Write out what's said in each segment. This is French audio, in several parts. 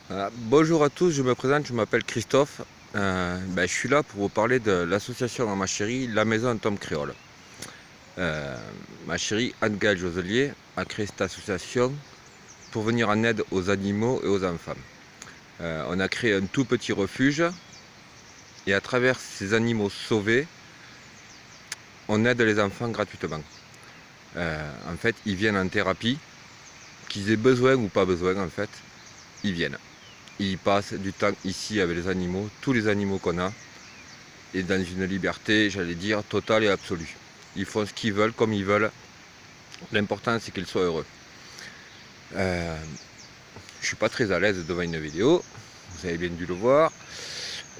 Bonjour à tous, je me présente, je m'appelle Christophe. Je suis là pour vous parler de l'association à ma chérie, la maison Tom Créole. Euh, Ma chérie Anne-Gaëlle Joselier a créé cette association pour venir en aide aux animaux et aux enfants. On a créé un tout petit refuge et à travers ces animaux sauvés, on aide les enfants gratuitement. En fait, ils viennent en thérapie, qu'ils aient besoin ou pas besoin en fait, ils viennent. Ils passent du temps ici avec les animaux, tous les animaux qu'on a, et dans une liberté, j'allais dire, totale et absolue. Ils font ce qu'ils veulent, comme ils veulent. L'important, c'est qu'ils soient heureux. Je suis pas très à l'aise devant une vidéo, vous avez bien dû le voir.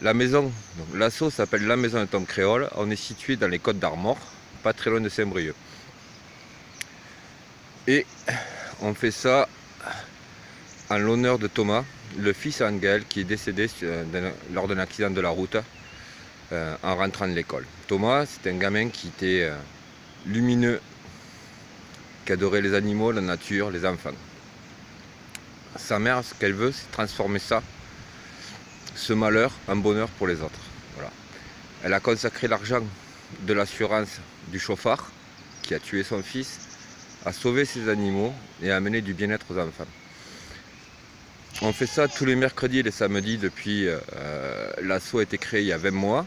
La maison, donc l'asso s'appelle la maison de Tom Créole. On est situé dans les Côtes d'Armor, pas très loin de Saint-Brieuc. Et on fait ça en l'honneur de Thomas, le fils d'Anne-Gaëlle, qui est décédé lors d'un accident de la route en rentrant de l'école. Thomas, c'est un gamin qui était lumineux, qui adorait les animaux, la nature, les enfants. Sa mère, ce qu'elle veut, c'est transformer ça, ce malheur, en bonheur pour les autres. Voilà. Elle a consacré l'argent de l'assurance du chauffard, qui a tué son fils, à sauver ses animaux et à amener du bien-être aux enfants. On fait ça tous les mercredis et les samedis depuis l'asso a été créé il y a 20 mois.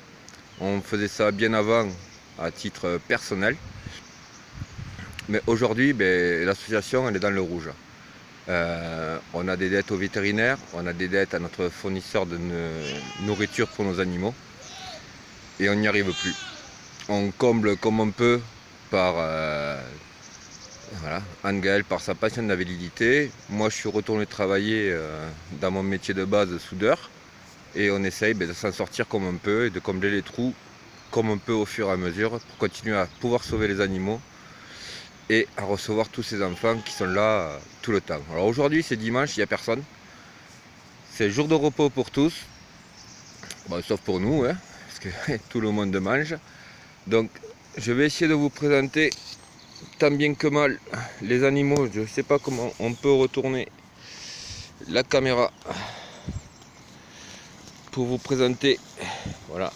On faisait ça bien avant à titre personnel. Mais aujourd'hui, l'association elle est dans le rouge. On a des dettes aux vétérinaires, on a des dettes à notre fournisseur de nourriture pour nos animaux. Et on n'y arrive plus. On comble comme on peut par Anne-Gaëlle, par sa passion de la validité. Moi je suis retourné travailler dans mon métier de base de soudeur. Et on essaye de s'en sortir comme on peut et de combler les trous comme on peut au fur et à mesure pour continuer à pouvoir sauver les animaux et à recevoir tous ces enfants qui sont là tout le temps. Alors aujourd'hui c'est dimanche, il n'y a personne. C'est jour de repos pour tous, bon, sauf pour nous, hein, parce que tout le monde mange. Donc je vais essayer de vous présenter tant bien que mal les animaux. Je ne sais pas comment on peut retourner la caméra pour vous présenter, voilà,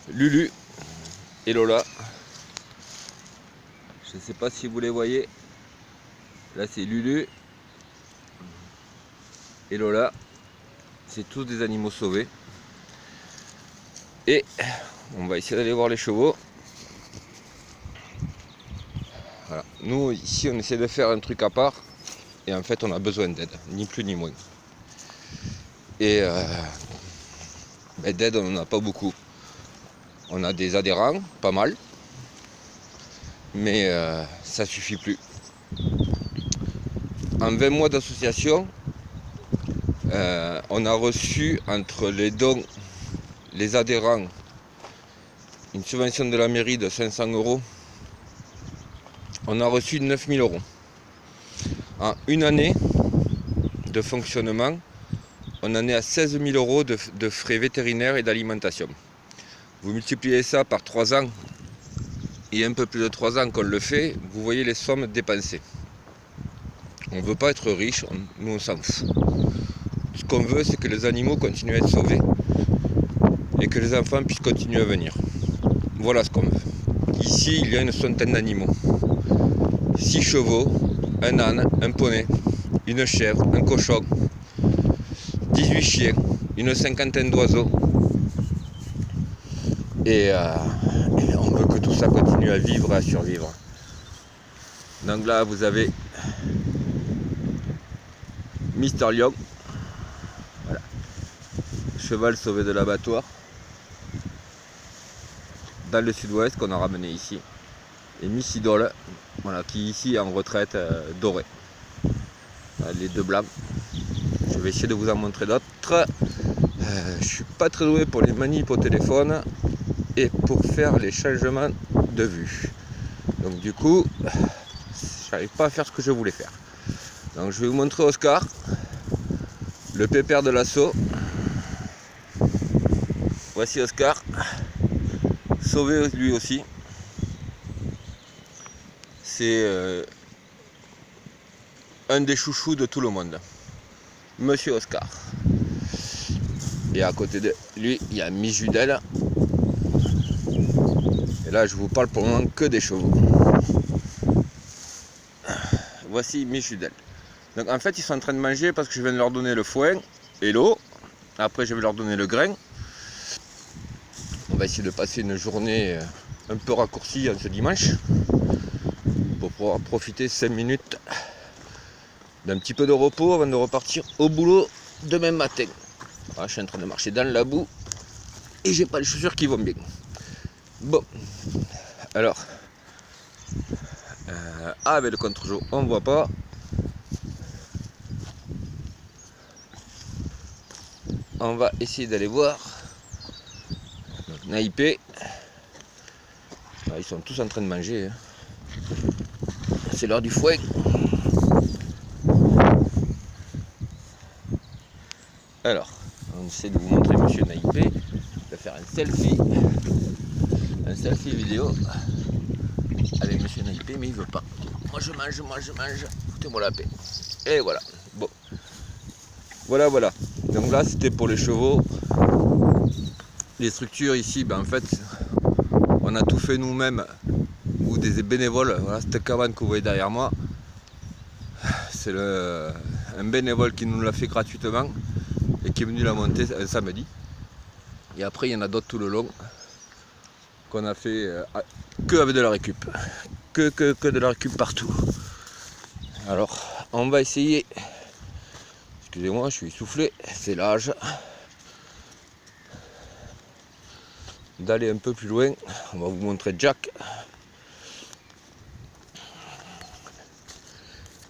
Lulu et Lola. Je ne sais pas si vous les voyez. Là c'est Lulu et Lola. C'est tous des animaux sauvés. Et on va essayer d'aller voir les chevaux. Voilà. Nous ici on essaie de faire un truc à part. Et en fait on a besoin d'aide, ni plus ni moins. Et d'aide on n'en a pas beaucoup. On a des adhérents, pas mal. Mais ça suffit plus. En 20 mois d'association, on a reçu entre les dons, les adhérents, une subvention de la mairie de 500 €. On a reçu 9000 €. En une année de fonctionnement, on en est à 16 000 € de frais vétérinaires et d'alimentation. Vous multipliez ça par 3 ans, et un peu plus de 3 ans qu'on le fait, vous voyez les sommes dépensées. On ne veut pas être riche, nous on s'en fout. Ce qu'on veut, c'est que les animaux continuent à être sauvés et que les enfants puissent continuer à venir. Voilà ce qu'on veut. Ici, il y a une centaine d'animaux. 6 chevaux, un âne, un poney, une chèvre, un cochon, 18 chiens, une cinquantaine d'oiseaux. Et on veut que tout ça continue à vivre et à survivre. Donc là, vous avez Mister Lion, voilà. Cheval sauvé de l'abattoir, dans le sud-ouest qu'on a ramené ici. Et Miss Idole, voilà, qui ici est en retraite dorée. Les deux blancs. Je vais essayer de vous en montrer d'autres. Je suis pas très doué pour les manips au téléphone et pour faire les changements de vue. Donc du coup, j'arrive pas à faire ce que je voulais faire. Donc je vais vous montrer Oscar, le pépère de l'assaut. Voici Oscar, sauvé lui aussi. C'est un des chouchous de tout le monde. Monsieur Oscar. Et à côté de lui, il y a Miss Judel. Et là, je vous parle pour le moment que des chevaux. Voici Miss Judel. Donc en fait, ils sont en train de manger parce que je viens de leur donner le foin et l'eau. Après, je vais leur donner le grain. On va essayer de passer une journée un peu raccourcie ce dimanche pour pouvoir profiter 5 minutes d'un petit peu de repos avant de repartir au boulot demain matin. Voilà, je suis en train de marcher dans la boue et j'ai pas les chaussures qui vont bien. Bon, alors, avec le contre-jour, on ne voit pas. On va essayer d'aller voir. Donc, Naïpé. Ils sont tous en train de manger. C'est l'heure du foin. Alors, on essaie de vous montrer Monsieur Naïpé, de faire un selfie vidéo avec Monsieur Naïpé, mais il veut pas. Moi je mange, foutez-moi la paix. Et voilà, bon. Voilà. Donc là, c'était pour les chevaux. Les structures ici, en fait, on a tout fait nous-mêmes, ou des bénévoles. Voilà, cette cabane que vous voyez derrière moi, c'est un bénévole qui nous l'a fait gratuitement et qui est venu la monter un samedi. Et après, il y en a d'autres tout le long qu'on a fait que avec de la récup. Que de la récup partout. Alors, on va essayer. Excusez-moi, je suis essoufflé, c'est l'âge. D'aller un peu plus loin. On va vous montrer Jack.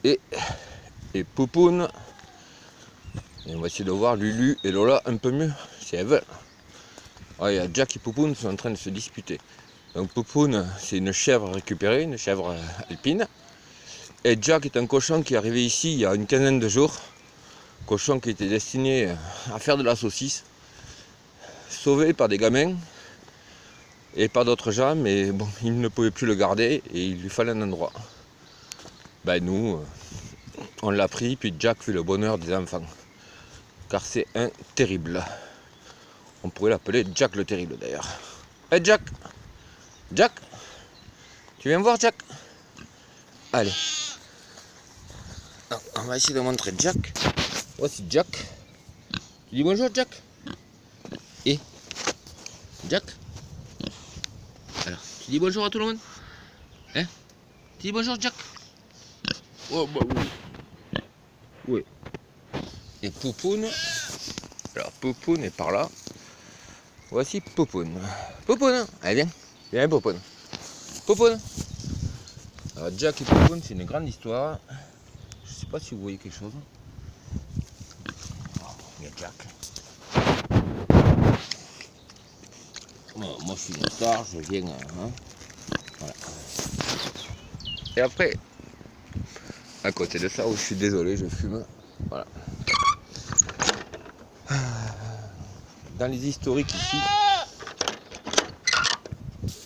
Et Poupoune. Et on va essayer de voir Lulu et Lola un peu mieux, si elles veulent. Ouais, il y a Jack et Poupoune qui sont en train de se disputer. Donc Poupoune, c'est une chèvre récupérée, une chèvre alpine. Et Jack est un cochon qui est arrivé ici il y a une quinzaine de jours. Cochon qui était destiné à faire de la saucisse. Sauvé par des gamins et par d'autres gens, mais bon, ils ne pouvaient plus le garder et il lui fallait un endroit. Ben nous, on l'a pris, puis Jack fait le bonheur des enfants. Car c'est un terrible. On pourrait l'appeler Jack le terrible d'ailleurs. Hey Jack! Jack! Tu viens me voir Jack? Allez. On va essayer de montrer Jack. Voici Jack. Tu dis bonjour Jack? Et Jack? Alors, tu dis bonjour à tout le monde? Hein? Tu dis bonjour Jack? Oh bah oui. Oui. Et Poupoune. Alors Poupoune est par là. Voici Poupoune. Poupoune, allez viens. Viens Poupoune. Poupoune. Alors Jack et Poupoune, c'est une grande histoire. Je sais pas si vous voyez quelque chose. Il y a Jack. Bon, moi je suis une star, je viens. Voilà. Et après, à côté de ça, où je suis désolé, je fume. Voilà. Dans les historiques ici,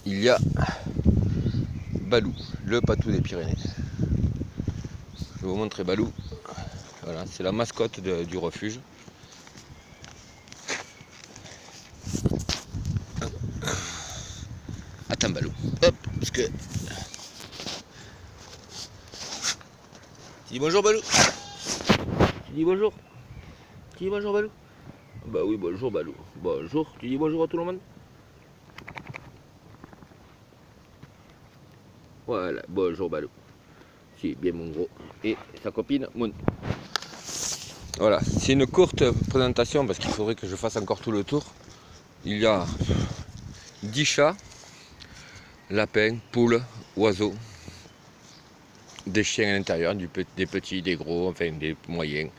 il y a Balou, le patou des Pyrénées. Je vais vous montrer Balou. Voilà, c'est la mascotte du refuge. Attends Balou, hop, parce que... Tu dis bonjour Balou. Tu dis bonjour. Tu dis bonjour Balou. Bah oui, bonjour Balou. Bonjour, tu dis bonjour à tout le monde. Voilà, bonjour Balou. C'est bien mon gros. Et sa copine Moon. Voilà, c'est une courte présentation parce qu'il faudrait que je fasse encore tout le tour. Il y a 10 chats, lapins, poules, oiseaux, des chiens à l'intérieur, des petits, des gros, enfin des moyens.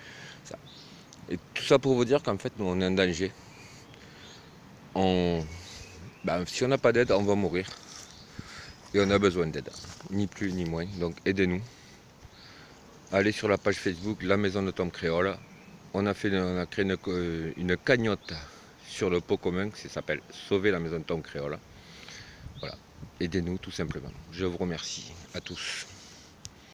Ça. Et tout ça pour vous dire qu'en fait, nous, on est en danger. Si on n'a pas d'aide, on va mourir. Et on a besoin d'aide, ni plus ni moins. Donc aidez-nous. Allez sur la page Facebook La Maison de Tom Créole. On a créé une cagnotte sur le pot commun qui s'appelle Sauver la Maison de Tom Créole. Voilà. Aidez-nous tout simplement. Je vous remercie à tous.